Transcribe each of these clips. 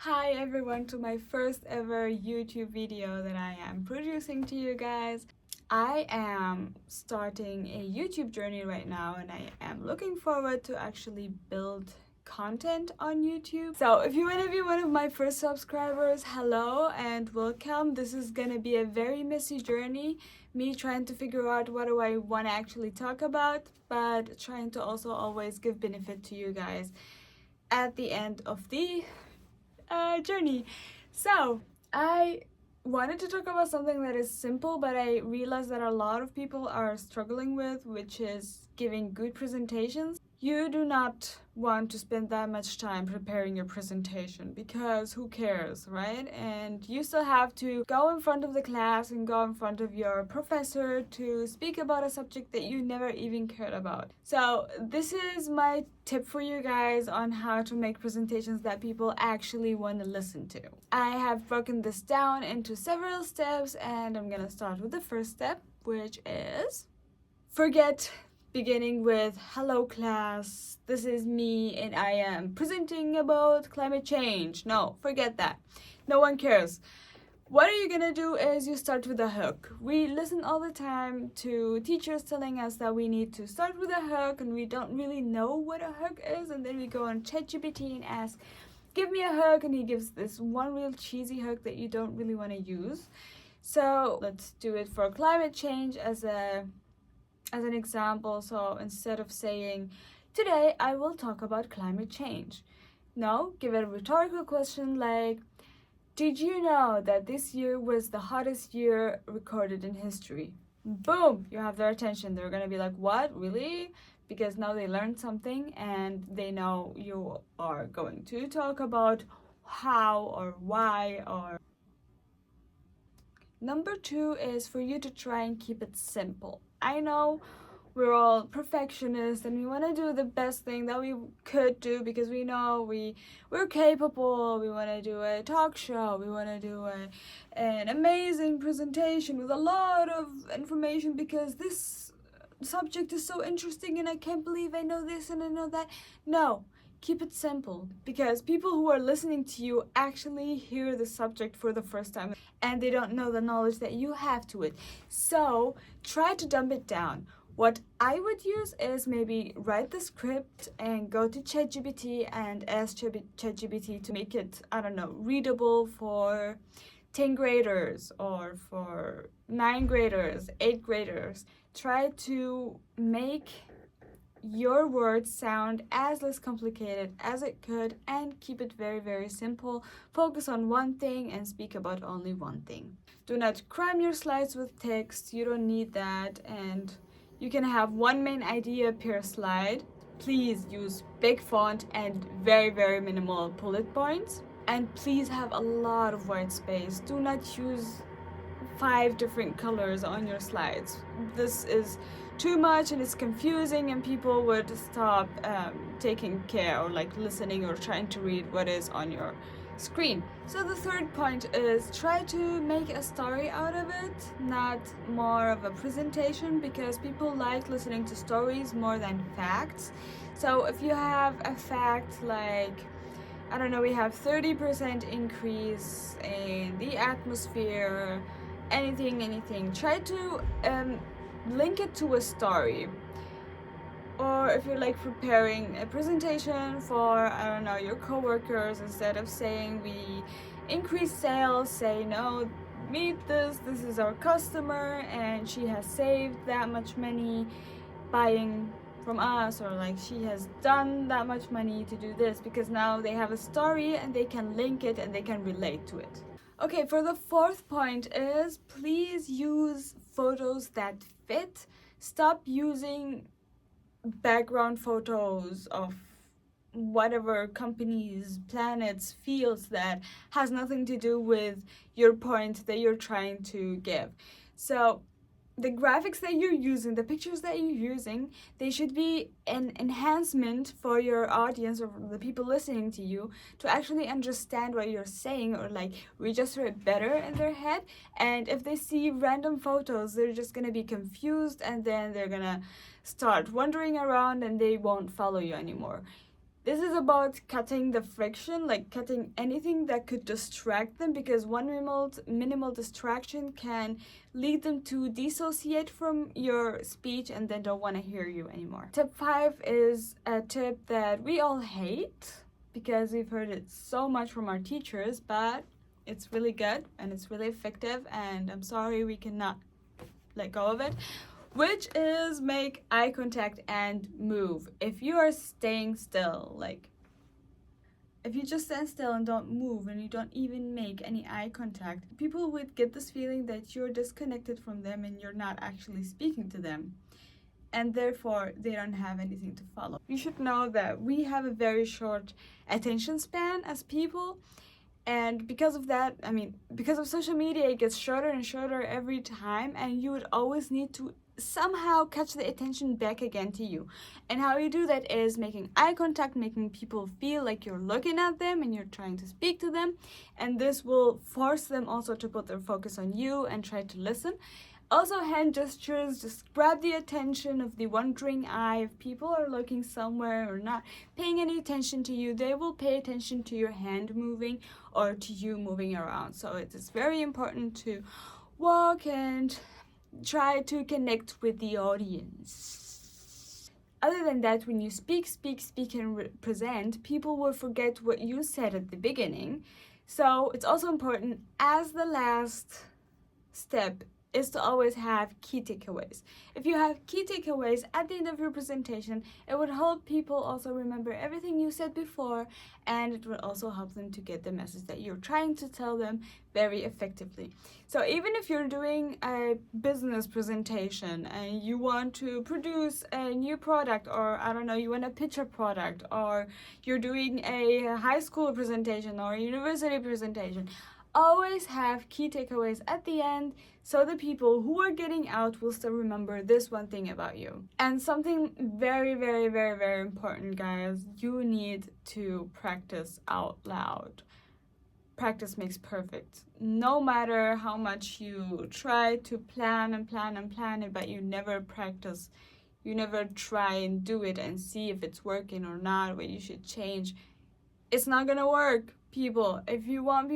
Hi everyone to my first ever YouTube video that I am producing to you guys. I am starting a YouTube journey right now and I am looking forward to actually build content on YouTube. So if you want to be one of my first subscribers, hello and welcome. This is gonna be a very messy journey, me trying to figure out what do I want to actually talk about, but trying to also always give benefit to you guys at the end of the journey. So, I wanted to talk about something that is simple, but I realized that a lot of people are struggling with, which is giving good presentations. You do not want to spend that much time preparing your presentation because who cares, right? And you still have to go in front of the class and go in front of your professor to speak about a subject that you never even cared about. So this is my tip for you guys on how to make presentations that people actually want to listen to. I have broken this down into several steps and I'm gonna start with the first step, which is forget beginning with hello class, this is me and I am presenting about climate change. No, forget that. No one cares. What are you gonna do is you start with a hook. We listen all the time to teachers telling us that we need to start with a hook and we don't really know what a hook is, and then we go on ChatGPT and ask, give me a hook, and he gives this one real cheesy hook that you don't really want to use. So let's do it for climate change as an example. So instead of saying, today I will talk about climate change, no, give it a rhetorical question like, did you know that this year was the hottest year recorded in history? Boom, you have their attention. They're gonna be like, what, really? Because now they learned something and they know you are going to talk about how or why or. Number two is for you to try and keep it simple. I know we're all perfectionists and we want to do the best thing that we could do because we know we're capable. We want to do a talk show, we want to do an amazing presentation with a lot of information because this subject is so interesting and I can't believe I know this and I know that. No, keep it simple, because people who are listening to you actually hear the subject for the first time and they don't know the knowledge that you have to it. So try to dumb it down. What I would use is maybe write the script and go to ChatGPT and ask ChatGPT to make it, I don't know, readable for 10 graders or for 9 graders, 8 graders. Try to make your words sound as less complicated as it could and keep it very, very simple. Focus on one thing and speak about only one thing. Do not cram your slides with text. You don't need that, and you can have one main idea per slide. Please use big font and very, very minimal bullet points. And please have a lot of white space. Do not use 5 different colors on your slides. This is too much and it's confusing and people would stop taking care or like listening or trying to read what is on your screen. So the third point is try to make a story out of it, not more of a presentation, because people like listening to stories more than facts. So if you have a fact like, I don't know, we have 30% increase in the atmosphere, anything, try to link it to a story. Or if you're like preparing a presentation for, I don't know, your coworkers, instead of saying we increase sales, say, no, meet this is our customer and she has saved that much money buying from us, or like she has done that much money to do this, because now they have a story and they can link it and they can relate to it. Okay, for the fourth point is please use photos that fit. Stop using background photos of whatever companies, planets, fields that has nothing to do with your point that you're trying to give. So the graphics that you're using, the pictures that you're using, they should be an enhancement for your audience or the people listening to you to actually understand what you're saying, or like register it better in their head. And if they see random photos, they're just gonna be confused and then they're gonna start wandering around and they won't follow you anymore. This is about cutting the friction, like cutting anything that could distract them, because one minimal distraction can lead them to dissociate from your speech and then don't want to hear you anymore. Tip 5 is a tip that we all hate because we've heard it so much from our teachers, but it's really good and it's really effective, and I'm sorry we cannot let go of it, which is make eye contact and move. If you are staying still, like if you just stand still and don't move and you don't even make any eye contact, people would get this feeling that you're disconnected from them and you're not actually speaking to them, and therefore they don't have anything to follow. You should know that we have a very short attention span as people, and because of that, because of social media, it gets shorter and shorter every time, and you would always need to somehow catch the attention back again to you. And how you do that is making eye contact, making people feel like you're looking at them and you're trying to speak to them, and this will force them also to put their focus on you and try to listen. Also, hand gestures just grab the attention of the wandering eye. If people are looking somewhere or not paying any attention to you, they will pay attention to your hand moving or to you moving around. So it is very important to walk and try to connect with the audience. Other than that, when you speak and present, people will forget what you said at the beginning. So it's also important, as the last step, is to always have key takeaways. If you have key takeaways at the end of your presentation, it would help people also remember everything you said before, and it would also help them to get the message that you're trying to tell them very effectively. So even if you're doing a business presentation and you want to produce a new product, or I don't know, you want to pitch a product, or you're doing a high school presentation or a university presentation, always have key takeaways at the end, so the people who are getting out will still remember this one thing about you. And something very, very, very, very important, guys, you need to practice out loud. Practice makes perfect. No matter how much you try to plan it, but you never practice, you never try and do it and see if it's working or not, what you should change, it's not gonna work, people. If you want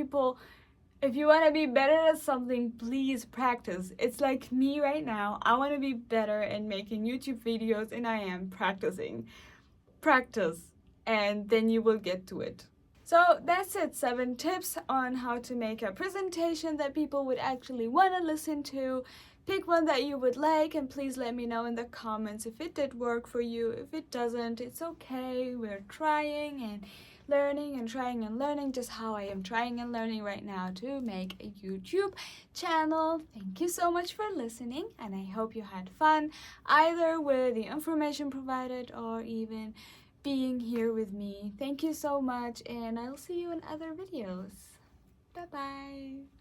to be better at something, please practice. It's like me right now. I want to be better in making YouTube videos, and I am practicing. Practice, and then you will get to it. So that's it, 7 tips on how to make a presentation that people would actually want to listen to. Pick one that you would like, and please let me know in the comments if it did work for you. If it doesn't, it's okay. We're trying and learning and trying and learning, just how I am trying and learning right now to make a YouTube channel. Thank you so much for listening, and I hope you had fun either with the information provided or even being here with me. Thank you so much, and I'll see you in other videos. Bye bye.